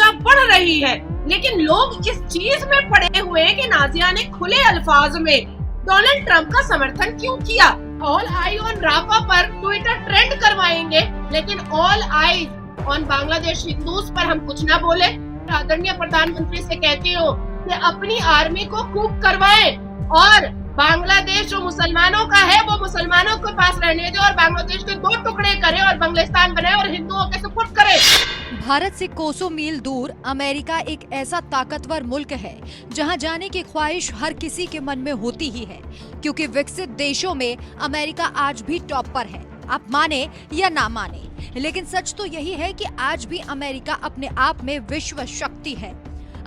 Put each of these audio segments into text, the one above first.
चर्चा बढ़ रही है, लेकिन लोग इस चीज में पड़े हुए हैं कि नाजिया ने खुले अल्फाज में डोनाल्ड ट्रंप का समर्थन क्यों किया। ऑल आई ऑन राफा पर ट्विटर ट्रेंड करवाएंगे, लेकिन all eyes on Bangladesh Hindus पर हम कुछ ना बोले। आदरणीय प्रधानमंत्री से कहती हूँ कि अपनी आर्मी को खूब करवाएं और बांग्लादेश जो मुसलमानों का है वो मुसलमानों के पास रहने दे और बांग्लादेश के 2 टुकड़े करे और बांग्लादेश बनाए और हिंदुओं के सुपुर्द करे। भारत से कोसों मील दूर अमेरिका एक ऐसा ताकतवर मुल्क है जहां जाने की ख्वाहिश हर किसी के मन में होती ही है, क्योंकि विकसित देशों में अमेरिका आज भी टॉप पर है। आप माने या ना माने, लेकिन सच तो यही है कि आज भी अमेरिका अपने आप में विश्व शक्ति है।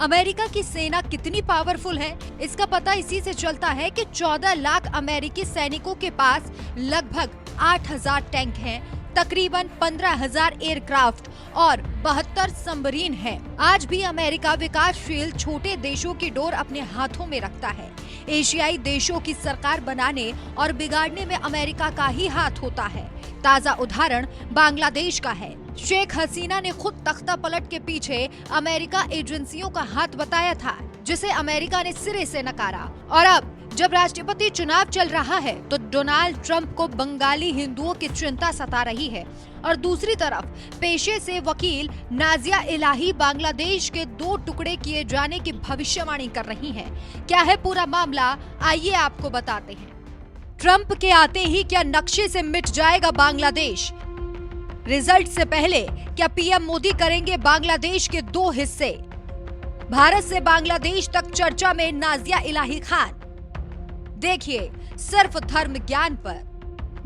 अमेरिका की सेना कितनी पावरफुल है इसका पता इसी से चलता है कि 14 लाख अमेरिकी सैनिकों के पास लगभग 8,000 टैंक हैं, तकरीबन 15,000 एयरक्राफ्ट और 72 सबमरीन हैं। आज भी अमेरिका विकासशील छोटे देशों की डोर अपने हाथों में रखता है। एशियाई देशों की सरकार बनाने और बिगाड़ने में अमेरिका का ही हाथ होता है। ताजा उदाहरण बांग्लादेश का है। शेख हसीना ने खुद तख्ता पलट के पीछे अमेरिका एजेंसियों का हाथ बताया था, जिसे अमेरिका ने सिरे से नकारा। और अब जब राष्ट्रपति चुनाव चल रहा है तो डोनाल्ड ट्रंप को बंगाली हिंदुओं की चिंता सता रही है और दूसरी तरफ पेशे से वकील नाजिया इलाही बांग्लादेश के 2 टुकड़े किए जाने की भविष्यवाणी कर रही हैं। क्या है पूरा मामला, आइए आपको बताते हैं। ट्रंप के आते ही क्या नक्शे से मिट जाएगा बांग्लादेश? रिजल्ट से पहले क्या पीएम मोदी करेंगे बांग्लादेश के 2 हिस्से? भारत से बांग्लादेश तक चर्चा में नाजिया इलाही खान। देखिए सिर्फ धर्म ज्ञान पर।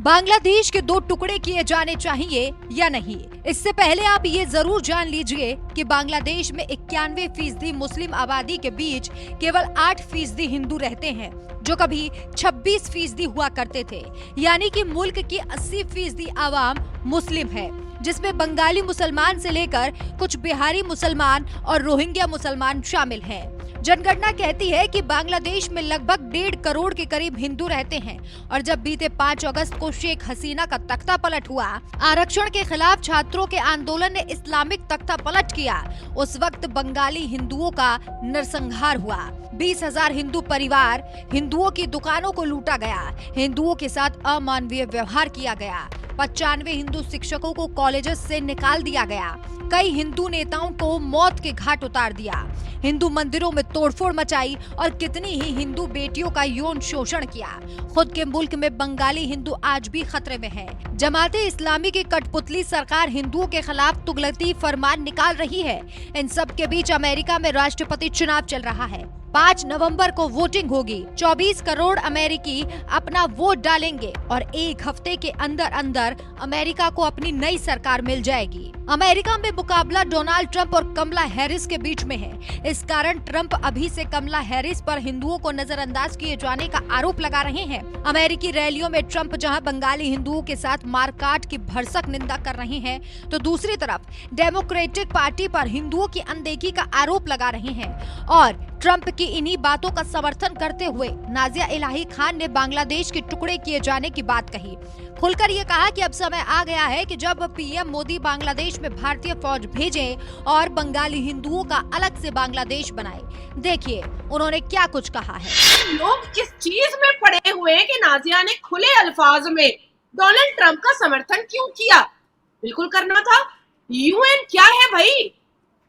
बांग्लादेश के 2 टुकड़े किए जाने चाहिए या नहीं, इससे पहले आप ये जरूर जान लीजिए कि बांग्लादेश में 91% मुस्लिम आबादी के बीच केवल 8% हिंदू रहते हैं, जो कभी 26% हुआ करते थे। यानी कि मुल्क की 80% आवाम मुस्लिम है, जिसमें बंगाली मुसलमान से लेकर कुछ बिहारी मुसलमान और रोहिंग्या मुसलमान शामिल हैं। जनगणना कहती है कि बांग्लादेश में लगभग 1.5 करोड़ के करीब हिंदू रहते हैं और जब बीते 5 अगस्त को शेख हसीना का तख्ता पलट हुआ, आरक्षण के खिलाफ छात्रों के आंदोलन ने इस्लामिक तख्ता पलट किया, उस वक्त बंगाली हिंदुओं का नरसंहार हुआ। 20,000 हिंदू परिवार, हिंदुओं की दुकानों को लूटा गया, हिंदुओं के साथ अमानवीय व्यवहार किया गया, 95 हिंदू शिक्षकों को कॉलेजेस से निकाल दिया गया, कई हिंदू नेताओं को मौत के घाट उतार दिया, हिंदू मंदिरों में तोड़फोड़ मचाई और कितनी ही हिंदू बेटियों का यौन शोषण किया। खुद के मुल्क में बंगाली हिंदू आज भी खतरे में है। जमाते इस्लामी की कठपुतली सरकार हिंदुओं के खिलाफ तुगलकी फरमान निकाल रही है। इन सब के बीच अमेरिका में राष्ट्रपति चुनाव चल रहा है। 5 नवंबर को वोटिंग होगी। 24 करोड़ अमेरिकी अपना वोट डालेंगे और 1 हफ्ते के अंदर अंदर अमेरिका को अपनी नई सरकार मिल जाएगी। अमेरिका में मुकाबला डोनाल्ड ट्रंप और कमला हैरिस के बीच में है। इस कारण ट्रंप अभी से कमला हैरिस पर हिंदुओं को नजरअंदाज किए जाने का आरोप लगा रहे हैं। अमेरिकी रैलियों में ट्रंप जहां बंगाली हिंदुओं के साथ मारकाट की भरसक निंदा कर रहे हैं, तो दूसरी तरफ डेमोक्रेटिक पार्टी पर हिंदुओं की अनदेखी का आरोप लगा रहे हैं। और ट्रंप की इन्हीं बातों का समर्थन करते हुए नाजिया इलाही खान ने बांग्लादेश के टुकड़े किए जाने की बात कही। खुलकर ये कहा कि अब समय आ गया है कि जब पीएम मोदी बांग्लादेश में भारतीय फौज भेजें और बंगाली हिंदुओं का अलग से बांग्लादेश बनाए। देखिए उन्होंने क्या कुछ कहा है। लोग किस चीज में पड़े हुए हैं कि नाजिया ने खुले अल्फाज में डोनाल्ड ट्रंप का समर्थन क्यों किया? बिल्कुल करना था। यूएन क्या है भाई?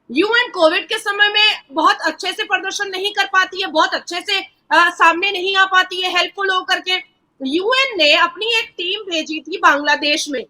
यूएन कोविड के समय में बहुत अच्छे से प्रदर्शन नहीं कर पाती है, बहुत अच्छे से सामने नहीं आ पाती है हेल्पफुल होकर के। यूएन ने अपनी एक टीम भेजी थी बांग्लादेश में,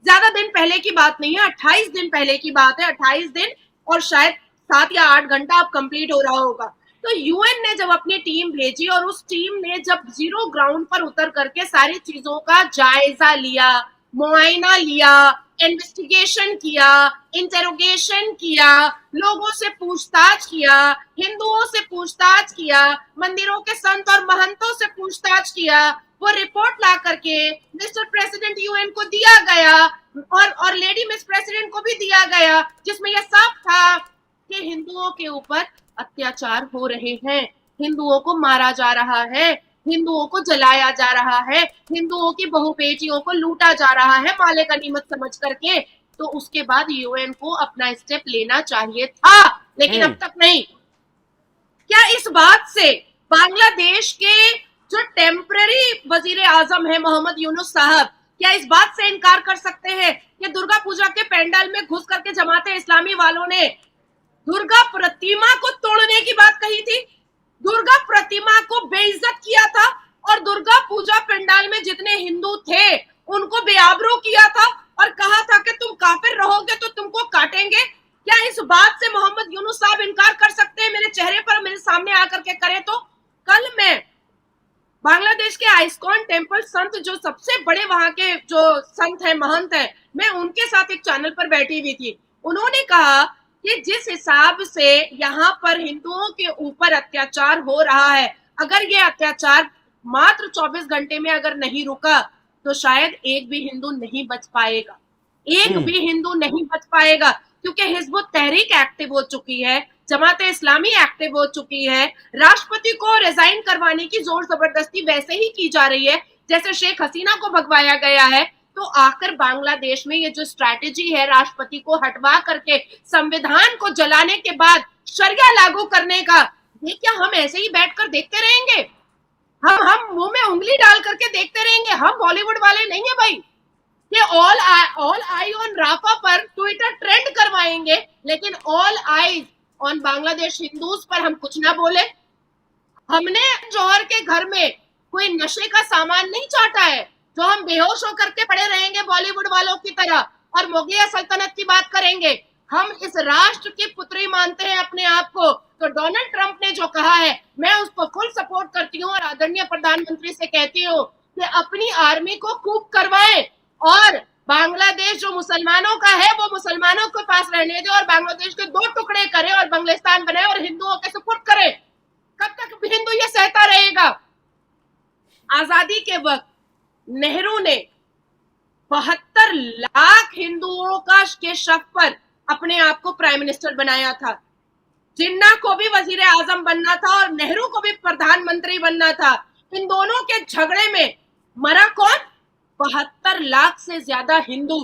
ज्यादा दिन पहले की बात नहीं है, 28 दिन पहले की बात है। 28 दिन और शायद 7 या 8 घंटा अब कंप्लीट हो रहा होगा। तो यूएन ने जब अपनी टीम भेजी और उस टीम ने जब जीरो ग्राउंड पर उतर करके सारी चीजों का जायजा लिया, मुआयना लिया, इन्वेस्टिगेशन किया, इंटेरोगेशन किया, लोगों से पूछताछ किया, हिंदुओं से पूछताछ किया, मंदिरों के संत और महंतों से पूछताछ किया, वो रिपोर्ट ला करके मिस्टर प्रेसिडेंट यूएन को दिया गया और लेडी मिस प्रेसिडेंट को भी दिया गया, जिसमें यह साफ था कि हिंदुओं के ऊपर अत्याचार हो रहे हैं, हिंदुओं को मारा जा रहा है, हिंदुओं को जलाया जा रहा है, हिंदुओं की बहु बेटियों को लूटा जा रहा है माले गनीमत समझ करके। तो उसके बाद यूएन को अपना स्टेप लेना चाहिए था, लेकिन अब तक नहीं। क्या इस बात से बांग्लादेश के जो टेम्पररी वजीर आजम है मोहम्मद यूनुस साहब, क्या इस बात से इनकार कर सकते हैं कि दुर्गा पूजा के पंडाल में घुस करके जमाते इस्लामी वालों ने दुर्गा प्रतिमा को तोड़ने की बात कही थी, दुर्गा प्रतिमा को बेइज्जत किया था और दुर्गा पूजा पंडाल में जितने हिंदू थे उनको बेआबरू किया था और कहा था कि तुम काफिर रहोगे तो तुमको काटेंगे? क्या इस बात से मोहम्मद यूनुस साहब इनकार कर सकते हैं? मेरे चेहरे पर मेरे सामने आकर के करें तो। कल मैं बांग्लादेश के आइस्कॉन टेम्पल संत, जो सबसे बड़े वहां के जो संत है, महंत है, मैं उनके साथ एक चैनल पर बैठी हुई थी। उन्होंने कहा कि जिस हिसाब से यहाँ पर हिंदुओं के ऊपर अत्याचार हो रहा है, अगर ये अत्याचार मात्र 24 घंटे में अगर नहीं रुका तो शायद एक भी हिंदू नहीं बच पाएगा, एक भी हिंदू नहीं बच पाएगा, क्योंकि हिजबुत तहरीक एक्टिव हो चुकी है, जमाते इस्लामी एक्टिव हो चुकी है, राष्ट्रपति को रिजाइन करवाने की जोर जबरदस्ती वैसे ही की जा रही है जैसे शेख हसीना को भगवाया गया है। तो आखिर बांग्लादेश में ये जो स्ट्रैटेजी है राष्ट्रपति को हटवा करके संविधान को जलाने के बाद शरिया लागू करने का, ये क्या हम ऐसे ही बैठकर देखते रहेंगे? हम मुंह में उंगली डाल करके देखते रहेंगे? हम बॉलीवुड वाले नहीं है भाई कि ऑल आई ऑन राफा पर ट्विटर ट्रेंड करवाएंगे, लेकिन all eyes on Bangladesh Hindus पर हम कुछ ना बोले। हमने जौहर के घर में कोई नशे का सामान नहीं चाटा है जो हम बेहोश होकर के पड़े रहेंगे बॉलीवुड वालों की तरह और मुगलिया सल्तनत की बात करेंगे। हम इस राष्ट्र की पुत्री मानते हैं अपने आप को। तो डोनाल्ड ट्रंप ने जो कहा है मैं उसको फुल सपोर्ट करती हूँ और आदरणीय प्रधानमंत्री से कहती हूँ कि अपनी आर्मी को खूब करवाएं और बांग्लादेश जो मुसलमानों का है वो मुसलमानों के पास रहने दे और बांग्लादेश के 2 टुकड़े करे और बांग्लादेश बनाए और हिंदुओं के सुपुर्द करे। कब तक हिंदू ये सहता रहेगा? आजादी के वक्त नेहरू ने 72 लाख हिंदुओं के शव पर अपने आप को प्राइम मिनिस्टर बनाया था। जिन्ना को भी वजीर आजम बनना था और नेहरू को भी प्रधानमंत्री बनना था। इन दोनों के झगड़े में मरा कौन? 72 लाख से ज्यादा हिंदू।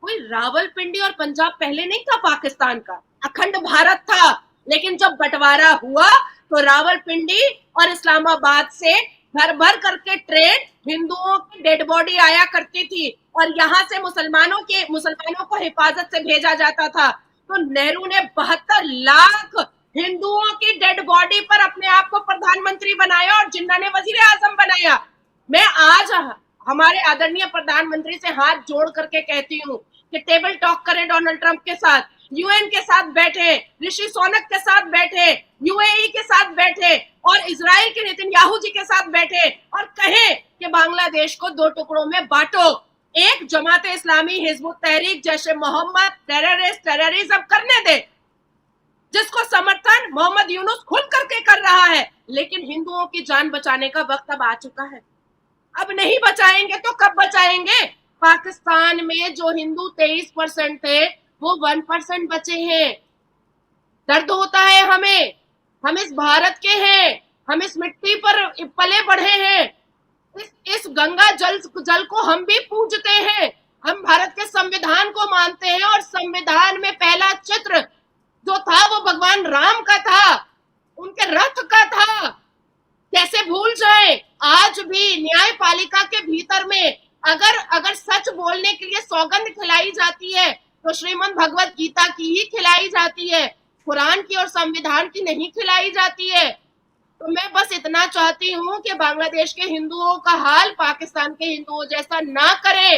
कोई रावलपिंडी और पंजाब पहले नहीं था पाकिस्तान का, अखंड भारत था। लेकिन जब बंटवारा हुआ तो रावलपिंडी और इस्लामाबाद से भर भर करके ट्रेन हिंदुओं की डेड बॉडी आया करती थी और यहाँ से मुसलमानों को हिफाजत से भेजा जाता था। तो नेहरू ने 72 लाख हिंदुओं की डेड बॉडी पर अपने आप को प्रधानमंत्री बनाया और जिन्ना ने वजीर आजम बनाया। मैं आज हमारे आदरणीय प्रधानमंत्री से हाथ जोड़ करके कहती हूँ कि टेबल टॉक करें डोनाल्ड ट्रंप के साथ, यूएन के साथ बैठे, ऋषि सोनक के साथ बैठे, यूएई के साथ बैठे और इजराइल के नेतन्याहू जी के साथ बैठे और कहें कि बांग्लादेश को 2 टुकड़ों में बांटो। एक जमाते इस्लामी, हिजबुत तहरीक, जैशे मोहम्मद, टेररिज्म करने दे, जिसको समर्थन मोहम्मद यूनुस खुद करके कर रहा है। लेकिन हिंदुओं की जान बचाने का वक्त अब आ चुका है। अब नहीं बचाएंगे तो कब बचाएंगे? पाकिस्तान में जो हिंदू 23% थे वो 1% बचे हैं। दर्द होता है हमें, हम इस भारत के हैं, हम इस मिट्टी पर पले बढ़े हैं, इस गंगा जल को हम भी पूजते हैं। हम भारत के संविधान को मानते हैं और संविधान में पहला चित्र जो था वो भगवान राम का था, उनके रथ का था। कैसे भूल जाए? आज भी न्यायपालिका के भीतर में अगर सच बोलने के लिए सौगंध खिलाई जाती है तो श्रीमद् भगवत गीता की ही खिलाई जाती है, कुरान की और संविधान की नहीं खिलाई जाती है। तो मैं बस इतना चाहती हूँ कि बांग्लादेश के हिंदुओं का हाल पाकिस्तान के हिंदुओं जैसा ना करे।